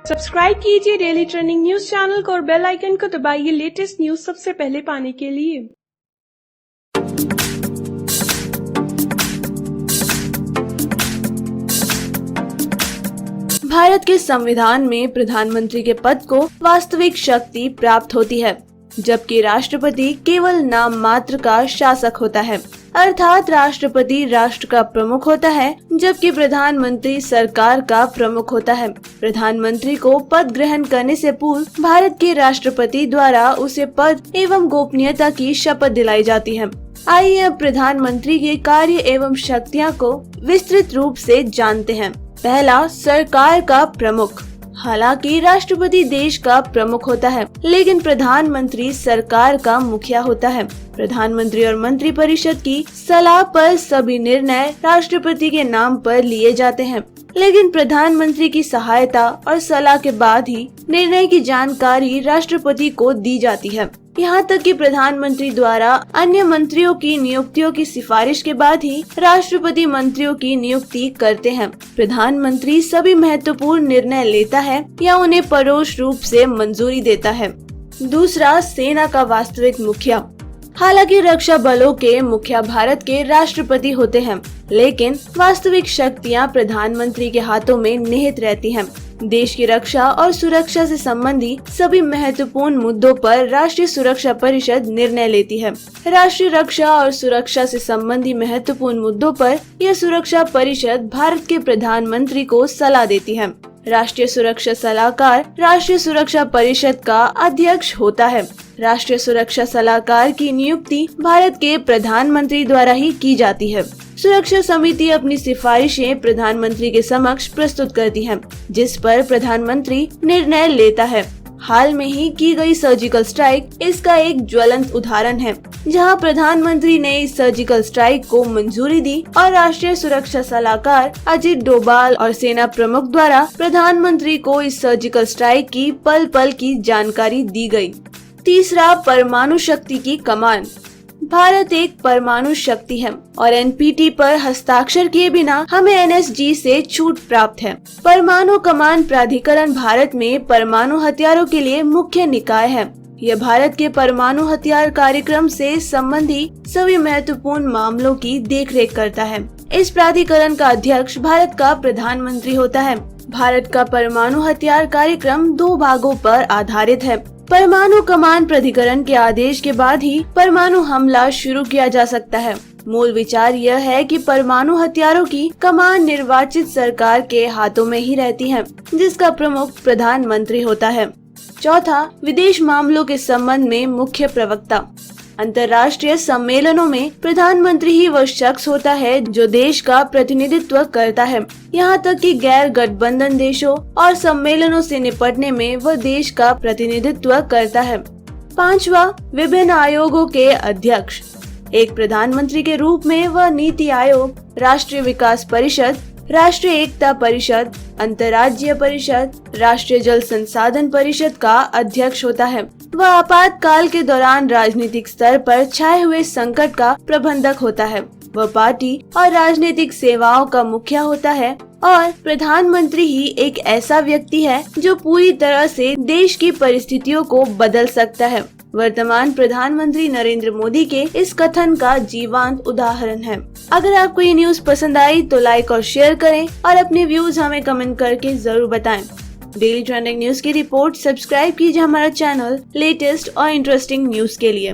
Subscribe कीजिए daily trending news channel को और बेल आइकन को दबाइए लेटेस्ट न्यूज सबसे पहले पाने के लिए। भारत के संविधान में प्रधानमंत्री के पद को वास्तविक शक्ति प्राप्त होती है, जबकि राष्ट्रपति केवल नाम मात्र का शासक होता है। अर्थात राष्ट्रपति राष्ट्र का प्रमुख होता है, जबकि प्रधानमंत्री सरकार का प्रमुख होता है। प्रधानमंत्री को पद ग्रहण करने से पूर्व भारत के राष्ट्रपति द्वारा उसे पद एवं गोपनीयता की शपथ दिलाई जाती है। आइए अब प्रधानमंत्री के कार्य एवं शक्तियाँ को विस्तृत रूप से जानते हैं। पहला, सरकार का प्रमुख। हालांकि राष्ट्रपति देश का प्रमुख होता है, लेकिन प्रधानमंत्री सरकार का मुखिया होता है। प्रधानमंत्री और मंत्री परिषद की सलाह पर सभी निर्णय राष्ट्रपति के नाम पर लिए जाते हैं, लेकिन प्रधानमंत्री की सहायता और सलाह के बाद ही निर्णय की जानकारी राष्ट्रपति को दी जाती है। यहाँ तक कि प्रधानमंत्री द्वारा अन्य मंत्रियों की नियुक्तियों की सिफारिश के बाद ही राष्ट्रपति मंत्रियों की नियुक्ति करते हैं। प्रधानमंत्री सभी महत्वपूर्ण निर्णय लेता है या उन्हें परोक्ष रूप से मंजूरी देता है। दूसरा, सेना का वास्तविक मुखिया। हालांकि रक्षा बलों के मुखिया भारत के राष्ट्रपति होते हैं, लेकिन वास्तविक शक्तियाँ प्रधानमंत्री के हाथों में निहित रहती हैं। देश की रक्षा और सुरक्षा से संबंधी सभी महत्वपूर्ण मुद्दों पर राष्ट्रीय सुरक्षा परिषद निर्णय लेती है। राष्ट्रीय रक्षा और सुरक्षा से संबंधी महत्वपूर्ण मुद्दों पर यह सुरक्षा परिषद भारत के प्रधानमंत्री को सलाह देती है। राष्ट्रीय सुरक्षा सलाहकार राष्ट्रीय सुरक्षा परिषद का अध्यक्ष होता है। राष्ट्रीय सुरक्षा सलाहकार की नियुक्ति भारत के प्रधानमंत्री द्वारा ही की जाती है। सुरक्षा समिति अपनी सिफारिशें प्रधानमंत्री के समक्ष प्रस्तुत करती है, जिस पर प्रधानमंत्री निर्णय लेता है। हाल में ही की गई सर्जिकल स्ट्राइक इसका एक ज्वलंत उदाहरण है, जहां प्रधानमंत्री ने इस सर्जिकल स्ट्राइक को मंजूरी दी और राष्ट्रीय सुरक्षा सलाहकार अजित डोभाल और सेना प्रमुख द्वारा प्रधानमंत्री को इस सर्जिकल स्ट्राइक की पल पल की जानकारी दी गई। तीसरा, परमाणु शक्ति की कमान। भारत एक परमाणु शक्ति है और एनपीटी पर हस्ताक्षर किए बिना हमें एनएसजी से छूट प्राप्त है। परमाणु कमान प्राधिकरण भारत में परमाणु हथियारों के लिए मुख्य निकाय है। यह भारत के परमाणु हथियार कार्यक्रम से संबंधी सभी महत्वपूर्ण मामलों की देखरेख करता है। इस प्राधिकरण का अध्यक्ष भारत का प्रधानमंत्री होता है। भारत का परमाणु हथियार कार्यक्रम 2 भागों पर आधारित है। परमाणु कमान प्राधिकरण के आदेश के बाद ही परमाणु हमला शुरू किया जा सकता है। मूल विचार यह है कि परमाणु हथियारों की कमान निर्वाचित सरकार के हाथों में ही रहती है, जिसका प्रमुख प्रधानमंत्री होता है। चौथा, विदेश मामलों के संबंध में मुख्य प्रवक्ता। अंतर्राष्ट्रीय सम्मेलनों में प्रधानमंत्री ही वह शख्स होता है जो देश का प्रतिनिधित्व करता है। यहाँ तक कि गैर गठबंधन देशों और सम्मेलनों से निपटने में वह देश का प्रतिनिधित्व करता है। पांचवा, विभिन्न आयोगों के अध्यक्ष। एक प्रधानमंत्री के रूप में वह नीति आयोग, राष्ट्रीय विकास परिषद, राष्ट्रीय एकता परिषद, अंतर्राज्यीय परिषद, राष्ट्रीय जल संसाधन परिषद का अध्यक्ष होता है। वह आपातकाल के दौरान राजनीतिक स्तर पर छाए हुए संकट का प्रबंधक होता है। वह पार्टी और राजनीतिक सेवाओं का मुखिया होता है और प्रधानमंत्री ही एक ऐसा व्यक्ति है जो पूरी तरह से देश की परिस्थितियों को बदल सकता है। वर्तमान प्रधानमंत्री नरेंद्र मोदी के इस कथन का जीवंत उदाहरण है। अगर आपको ये न्यूज पसंद आई तो लाइक और शेयर करें और अपने व्यूज हमें कमेंट करके जरूर बताएं। डेली ट्रेंडिंग न्यूज की रिपोर्ट सब्सक्राइब कीजिए हमारा चैनल लेटेस्ट और इंटरेस्टिंग न्यूज के लिए।